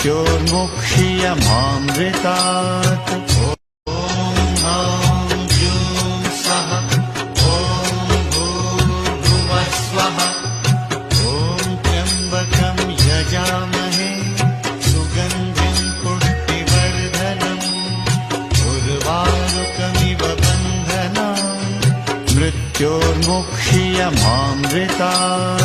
मृत्योर्मुक्षीयमामृतात्। ॐ ह्रां जूं सः ॐ भूर्भुवः स्वः। ॐ त्र्यम्बकं यजामहे सुगन्धिं पुष्टिवर्धनम्। उर्वारुकमिव बन्धनान् मृत्योर्मुक्षीयमामृतात्।